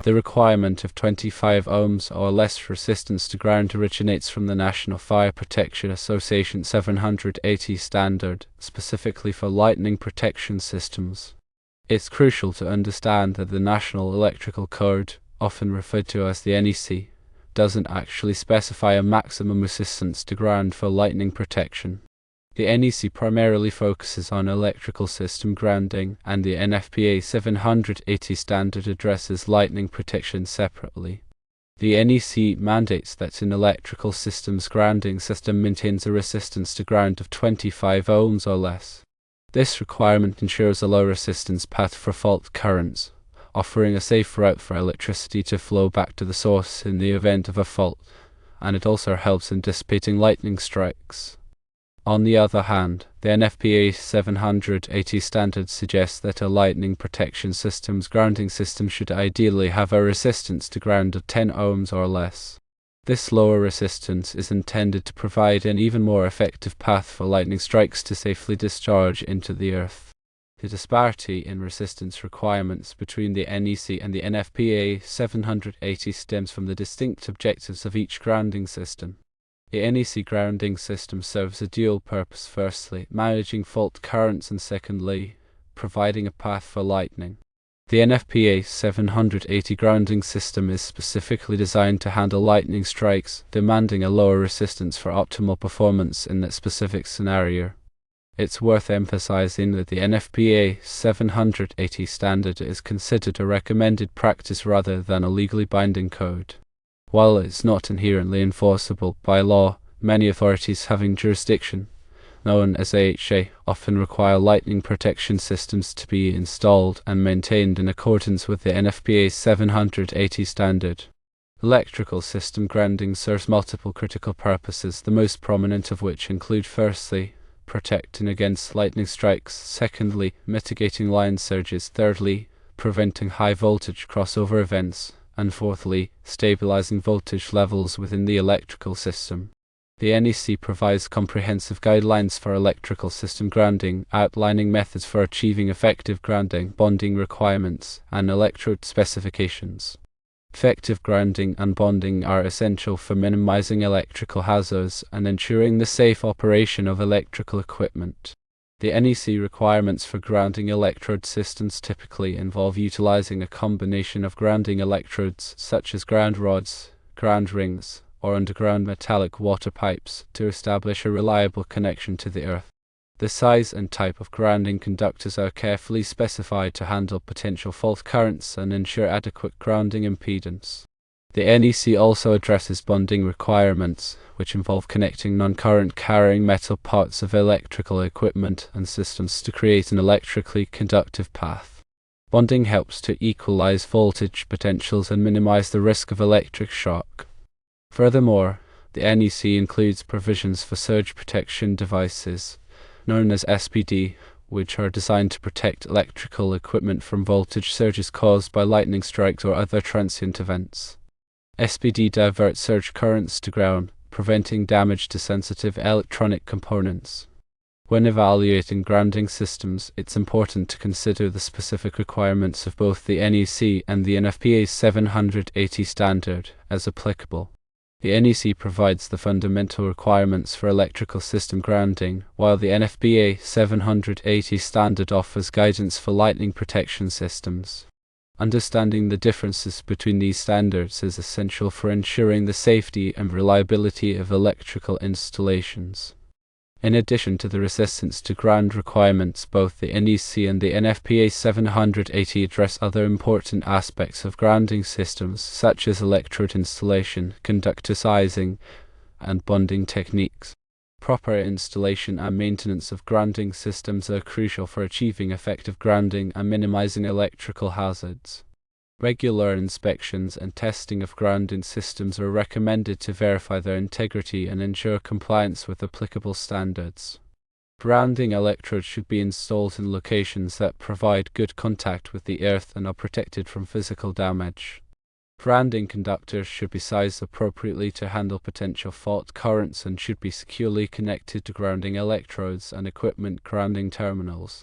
The requirement of 25 ohms or less resistance to ground originates from the National Fire Protection Association 780 standard, specifically for lightning protection systems. It's crucial to understand that the National Electrical Code, often referred to as the NEC, doesn't actually specify a maximum resistance to ground for lightning protection. The NEC primarily focuses on electrical system grounding, and the NFPA 780 standard addresses lightning protection separately. The NEC mandates that an electrical system's grounding system maintains a resistance to ground of 25 ohms or less. This requirement ensures a low resistance path for fault currents, offering a safe route for electricity to flow back to the source in the event of a fault, and it also helps in dissipating lightning strikes. On the other hand, the NFPA 780 standard suggests that a lightning protection system's grounding system should ideally have a resistance to ground of 10 ohms or less. This lower resistance is intended to provide an even more effective path for lightning strikes to safely discharge into the earth. The disparity in resistance requirements between the NEC and the NFPA 780 stems from the distinct objectives of each grounding system. The NEC grounding system serves a dual purpose: firstly, managing fault currents, and secondly, providing a path for lightning. The NFPA 780 grounding system is specifically designed to handle lightning strikes, demanding a lower resistance for optimal performance in that specific scenario. It's worth emphasizing that the NFPA 780 standard is considered a recommended practice rather than a legally binding code. While it's not inherently enforceable by law, many authorities having jurisdiction, known as AHA, often require lightning protection systems to be installed and maintained in accordance with the NFPA 780 standard. Electrical system grounding serves multiple critical purposes, the most prominent of which include: firstly, protecting against lightning strikes; secondly, mitigating line surges; thirdly, preventing high voltage crossover events; and fourthly, stabilizing voltage levels within the electrical system. The NEC provides comprehensive guidelines for electrical system grounding, outlining methods for achieving effective grounding, bonding requirements, and electrode specifications. Effective grounding and bonding are essential for minimizing electrical hazards and ensuring the safe operation of electrical equipment. The NEC requirements for grounding electrode systems typically involve utilizing a combination of grounding electrodes, such as ground rods, ground rings, or underground metallic water pipes, to establish a reliable connection to the earth. The size and type of grounding conductors are carefully specified to handle potential fault currents and ensure adequate grounding impedance. The NEC also addresses bonding requirements, which involve connecting non-current carrying metal parts of electrical equipment and systems to create an electrically conductive path. Bonding helps to equalize voltage potentials and minimize the risk of electric shock. Furthermore, the NEC includes provisions for surge protection devices, known as SPD, which are designed to protect electrical equipment from voltage surges caused by lightning strikes or other transient events. SPD diverts surge currents to ground, preventing damage to sensitive electronic components. When evaluating grounding systems, it's important to consider the specific requirements of both the NEC and the NFPA 780 standard, as applicable. The NEC provides the fundamental requirements for electrical system grounding, while the NFPA 780 standard offers guidance for lightning protection systems. Understanding the differences between these standards is essential for ensuring the safety and reliability of electrical installations. In addition to the resistance to ground requirements, both the NEC and the NFPA 780 address other important aspects of grounding systems, such as electrode installation, conductor sizing, and bonding techniques. Proper installation and maintenance of grounding systems are crucial for achieving effective grounding and minimizing electrical hazards. Regular inspections and testing of grounding systems are recommended to verify their integrity and ensure compliance with applicable standards. Grounding electrodes should be installed in locations that provide good contact with the earth and are protected from physical damage. Grounding conductors should be sized appropriately to handle potential fault currents and should be securely connected to grounding electrodes and equipment grounding terminals.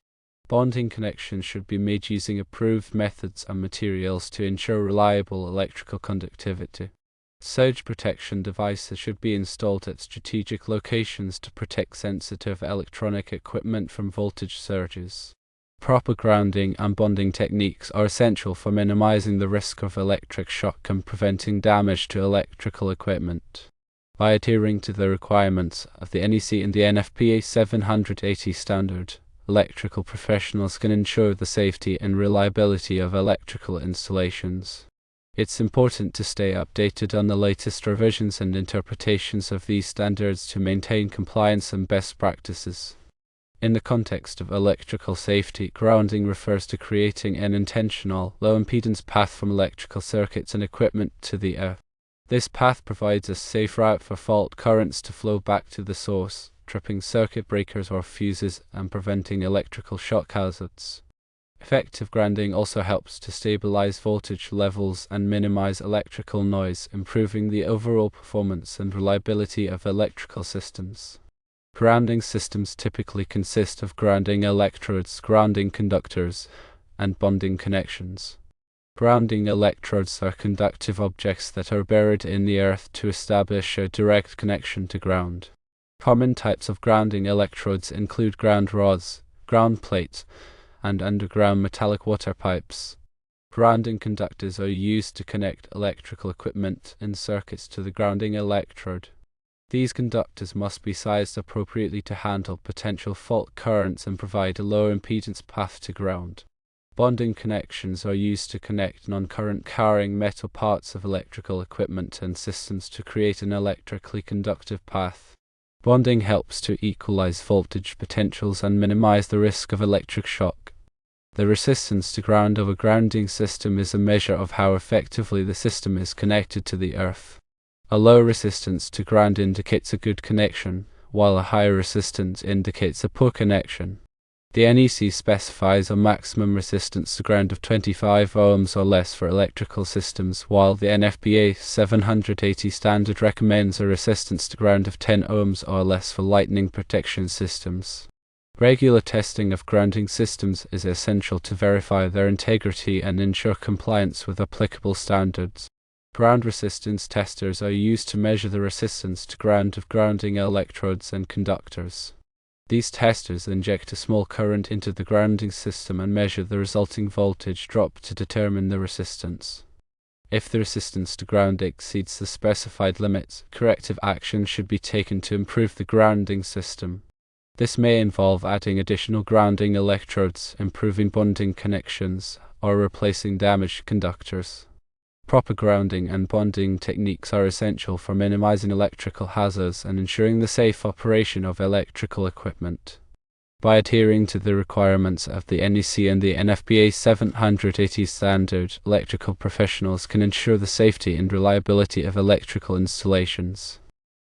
Bonding connections should be made using approved methods and materials to ensure reliable electrical conductivity. Surge protection devices should be installed at strategic locations to protect sensitive electronic equipment from voltage surges. Proper grounding and bonding techniques are essential for minimizing the risk of electric shock and preventing damage to electrical equipment. By adhering to the requirements of the NEC and the NFPA 780 standard, electrical professionals can ensure the safety and reliability of electrical installations. It's important to stay updated on the latest revisions and interpretations of these standards to maintain compliance and best practices. In the context of electrical safety, grounding refers to creating an intentional, low-impedance path from electrical circuits and equipment to the earth. This path provides a safe route for fault currents to flow back to the source, tripping circuit breakers or fuses and preventing electrical shock hazards. Effective grounding also helps to stabilize voltage levels and minimize electrical noise, improving the overall performance and reliability of electrical systems. Grounding systems typically consist of grounding electrodes, grounding conductors, and bonding connections. Grounding electrodes are conductive objects that are buried in the earth to establish a direct connection to ground. Common types of grounding electrodes include ground rods, ground plates, and underground metallic water pipes. Grounding conductors are used to connect electrical equipment and circuits to the grounding electrode. These conductors must be sized appropriately to handle potential fault currents and provide a low impedance path to ground. Bonding connections are used to connect non-current carrying metal parts of electrical equipment and systems to create an electrically conductive path. Bonding helps to equalize voltage potentials and minimize the risk of electric shock. The resistance to ground of a grounding system is a measure of how effectively the system is connected to the earth. A low resistance to ground indicates a good connection, while a high resistance indicates a poor connection. The NEC specifies a maximum resistance to ground of 25 ohms or less for electrical systems, while the NFPA 780 standard recommends a resistance to ground of 10 ohms or less for lightning protection systems. Regular testing of grounding systems is essential to verify their integrity and ensure compliance with applicable standards. Ground resistance testers are used to measure the resistance to ground of grounding electrodes and conductors. These testers inject a small current into the grounding system and measure the resulting voltage drop to determine the resistance. If the resistance to ground exceeds the specified limits, corrective action should be taken to improve the grounding system. This may involve adding additional grounding electrodes, improving bonding connections, or replacing damaged conductors. Proper grounding and bonding techniques are essential for minimizing electrical hazards and ensuring the safe operation of electrical equipment. By adhering to the requirements of the NEC and the NFPA 780 standard, electrical professionals can ensure the safety and reliability of electrical installations.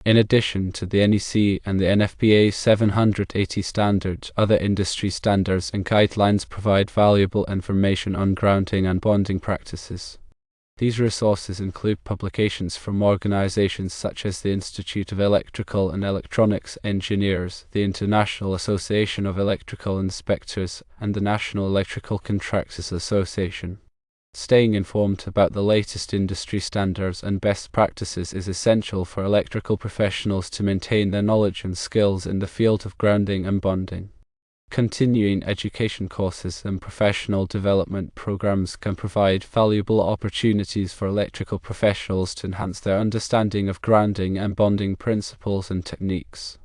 In addition to the NEC and the NFPA 780 standard, other industry standards and guidelines provide valuable information on grounding and bonding practices. These resources include publications from organizations such as the Institute of Electrical and Electronics Engineers, the International Association of Electrical Inspectors, and the National Electrical Contractors Association. Staying informed about the latest industry standards and best practices is essential for electrical professionals to maintain their knowledge and skills in the field of grounding and bonding. Continuing education courses and professional development programs can provide valuable opportunities for electrical professionals to enhance their understanding of grounding and bonding principles and techniques.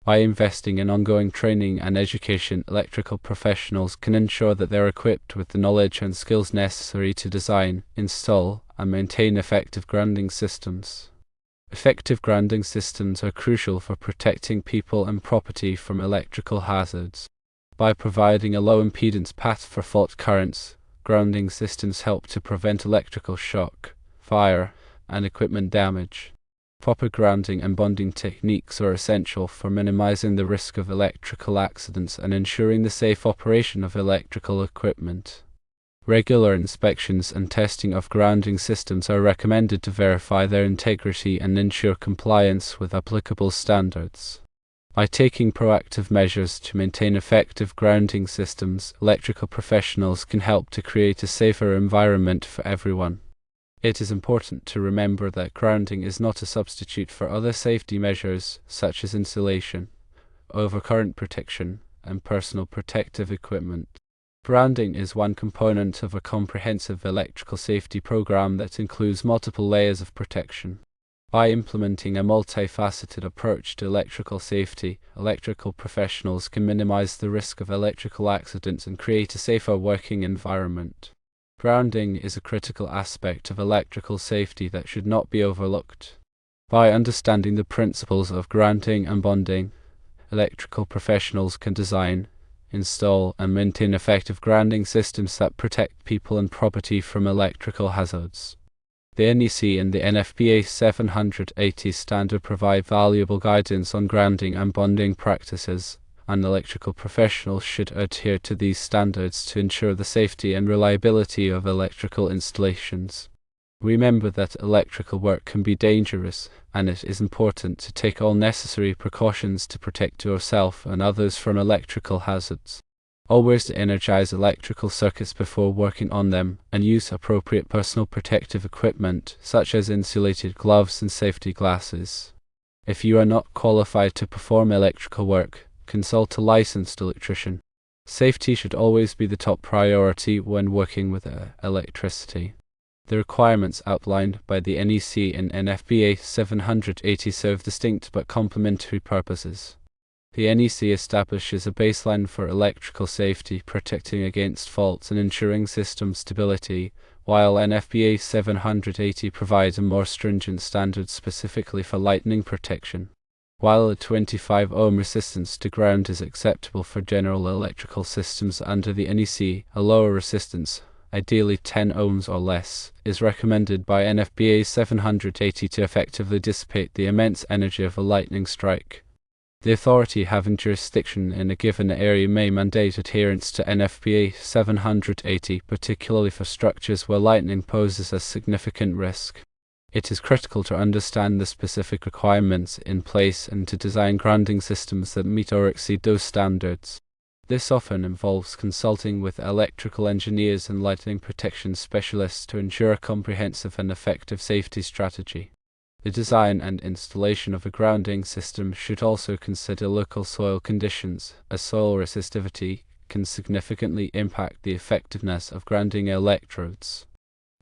By investing in ongoing training and education, electrical professionals can ensure that they are equipped with the knowledge and skills necessary to design, install, and maintain effective grounding systems. Effective grounding systems are crucial for protecting people and property from electrical hazards. By providing a low impedance path for fault currents, grounding systems help to prevent electrical shock, fire, and equipment damage. Proper grounding and bonding techniques are essential for minimizing the risk of electrical accidents and ensuring the safe operation of electrical equipment. Regular inspections and testing of grounding systems are recommended to verify their integrity and ensure compliance with applicable standards. By taking proactive measures to maintain effective grounding systems, electrical professionals can help to create a safer environment for everyone. It is important to remember that grounding is not a substitute for other safety measures such as insulation, overcurrent protection, and personal protective equipment. Grounding is one component of a comprehensive electrical safety program that includes multiple layers of protection. By implementing a multifaceted approach to electrical safety, electrical professionals can minimize the risk of electrical accidents and create a safer working environment. Grounding is a critical aspect of electrical safety that should not be overlooked. By understanding the principles of grounding and bonding, electrical professionals can design, install, and maintain effective grounding systems that protect people and property from electrical hazards. The NEC and the NFPA 780 standard provide valuable guidance on grounding and bonding practices, and electrical professionals should adhere to these standards to ensure the safety and reliability of electrical installations. Remember that electrical work can be dangerous, and it is important to take all necessary precautions to protect yourself and others from electrical hazards. Always energize electrical circuits before working on them, and use appropriate personal protective equipment such as insulated gloves and safety glasses. If you are not qualified to perform electrical work, consult a licensed electrician. Safety should always be the top priority when working with electricity. The requirements outlined by the NEC and NFPA 780 serve distinct but complementary purposes. The NEC establishes a baseline for electrical safety, protecting against faults and ensuring system stability, while NFPA 780 provides a more stringent standard specifically for lightning protection. While a 25 ohm resistance to ground is acceptable for general electrical systems under the NEC, a lower resistance, ideally 10 ohms or less, is recommended by NFPA 780 to effectively dissipate the immense energy of a lightning strike. The authority having jurisdiction in a given area may mandate adherence to NFPA 780, particularly for structures where lightning poses a significant risk. It is critical to understand the specific requirements in place and to design grounding systems that meet or exceed those standards. This often involves consulting with electrical engineers and lightning protection specialists to ensure a comprehensive and effective safety strategy. The design and installation of a grounding system should also consider local soil conditions, as soil resistivity can significantly impact the effectiveness of grounding electrodes.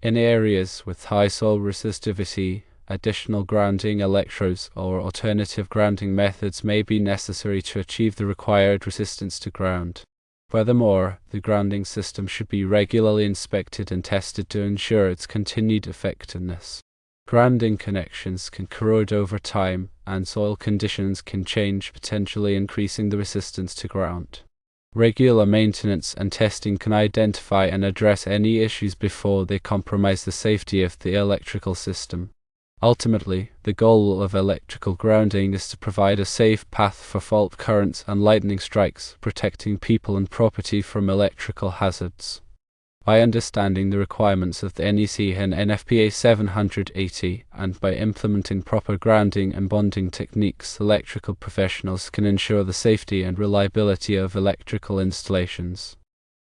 In areas with high soil resistivity, additional grounding electrodes or alternative grounding methods may be necessary to achieve the required resistance to ground. Furthermore, the grounding system should be regularly inspected and tested to ensure its continued effectiveness. Grounding connections can corrode over time, and soil conditions can change, potentially increasing the resistance to ground. Regular maintenance and testing can identify and address any issues before they compromise the safety of the electrical system. Ultimately, the goal of electrical grounding is to provide a safe path for fault currents and lightning strikes, protecting people and property from electrical hazards. By understanding the requirements of the NEC and NFPA 780, and by implementing proper grounding and bonding techniques, electrical professionals can ensure the safety and reliability of electrical installations.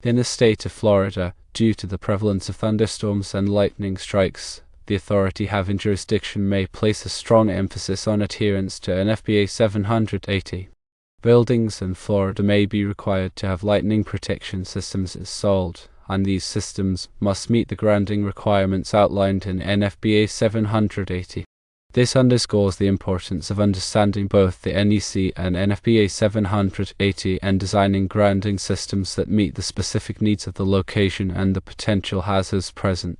In the state of Florida, due to the prevalence of thunderstorms and lightning strikes, the authority having jurisdiction may place a strong emphasis on adherence to NFPA 780. Buildings in Florida may be required to have lightning protection systems installed, and these systems must meet the grounding requirements outlined in NFPA 780. This underscores the importance of understanding both the NEC and NFPA 780 and designing grounding systems that meet the specific needs of the location and the potential hazards present.